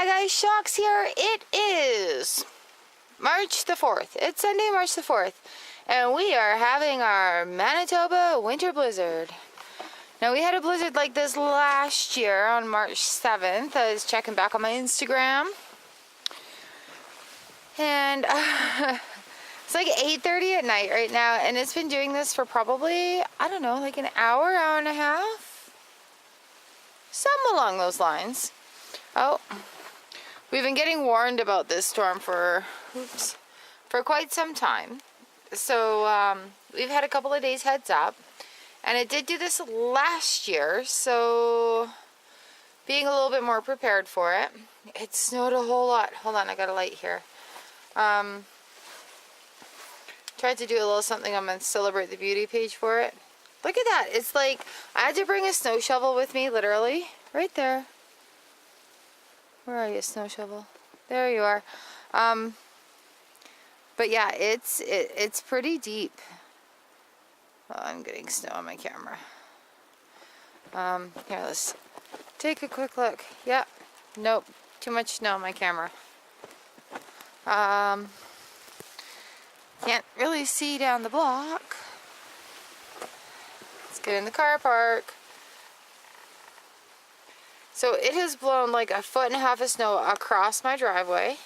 Hi guys, Chox here. It is March the 4th. It's Sunday, March the 4th. And we are having our Manitoba winter blizzard. Now we had a blizzard like this last year on March 7th. I was checking back on my Instagram. And it's like 8:30 at night right now. And it's been doing this for probably, I don't know, like an hour, hour and a half. Something along those lines. Oh. We've been getting warned about this storm for quite some time. So we've had a couple of days heads up. And it did do this last year, so being a little bit more prepared for it. It snowed a whole lot. Hold on, I got a light here. Tried to do a little something on my Celebrate the Beauty page for it. Look at that. It's like I had to bring a snow shovel with me, literally. Right there. Where are you, snow shovel? There you are. But yeah, it's pretty deep. Oh, I'm getting snow on my camera. Here, let's take a quick look. Yep. Nope. Too much snow on my camera. Can't really see down the block. Let's get in the car park. So it has blown like 1.5 feet of snow across my driveway.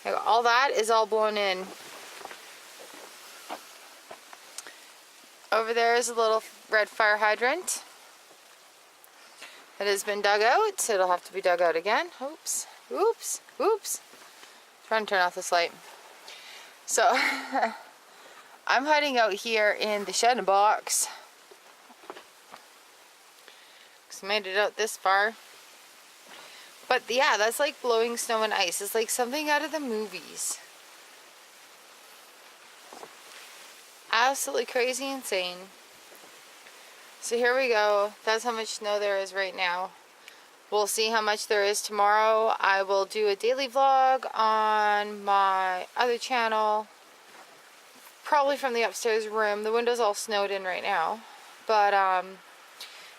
Like all that is all blown in. Over there is a little red fire hydrant that has been dug out. It'll have to be dug out again. Oops. Oops. Oops. Trying to turn off this light. So I'm hiding out here in the shed box. Because I made it out this far. But yeah, that's like blowing snow and ice. It's like something out of the movies. Absolutely crazy insane. So here we go. That's how much snow there is right now. We'll see how much there is tomorrow. I will do a daily vlog on my other channel. Probably from the upstairs room. The window's all snowed in right now. But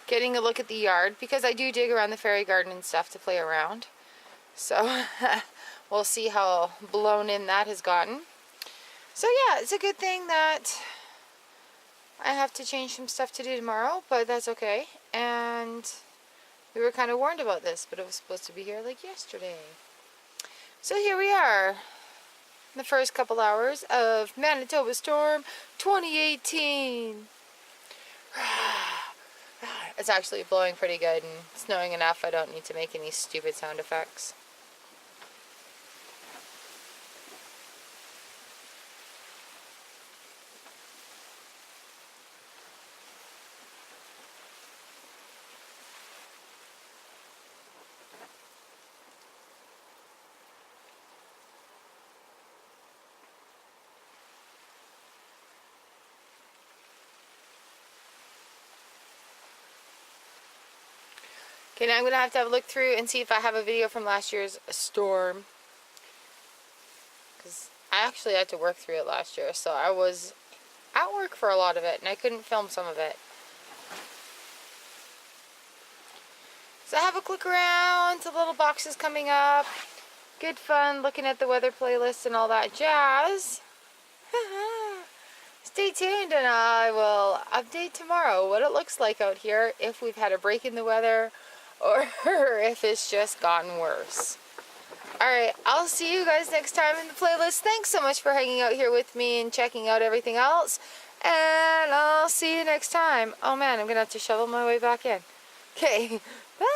getting a look at the yard, because I do dig around the fairy garden and stuff to play around. So we'll see how blown in that has gotten. So yeah, it's a good thing that I have to change some stuff to do tomorrow, but that's okay. And we were kind of warned about this, but it was supposed to be here like yesterday. So here we are, the first couple hours of Manitoba Storm 2018. It's actually blowing pretty good and snowing enough. I don't need to make any stupid sound effects. Okay, now I'm going to have a look through and see if I have a video from last year's storm. Because I actually had to work through it last year, so I was at work for a lot of it, and I couldn't film some of it. So I have a click around, the little boxes coming up. Good fun looking at the weather playlist and all that jazz. Stay tuned and I will update tomorrow what it looks like out here, if we've had a break in the weather or if it's just gotten worse. Alright, I'll see you guys next time in the playlist. Thanks so much for hanging out here with me and checking out everything else. And I'll see you next time. Oh man, I'm going to have to shovel my way back in. Okay, bye!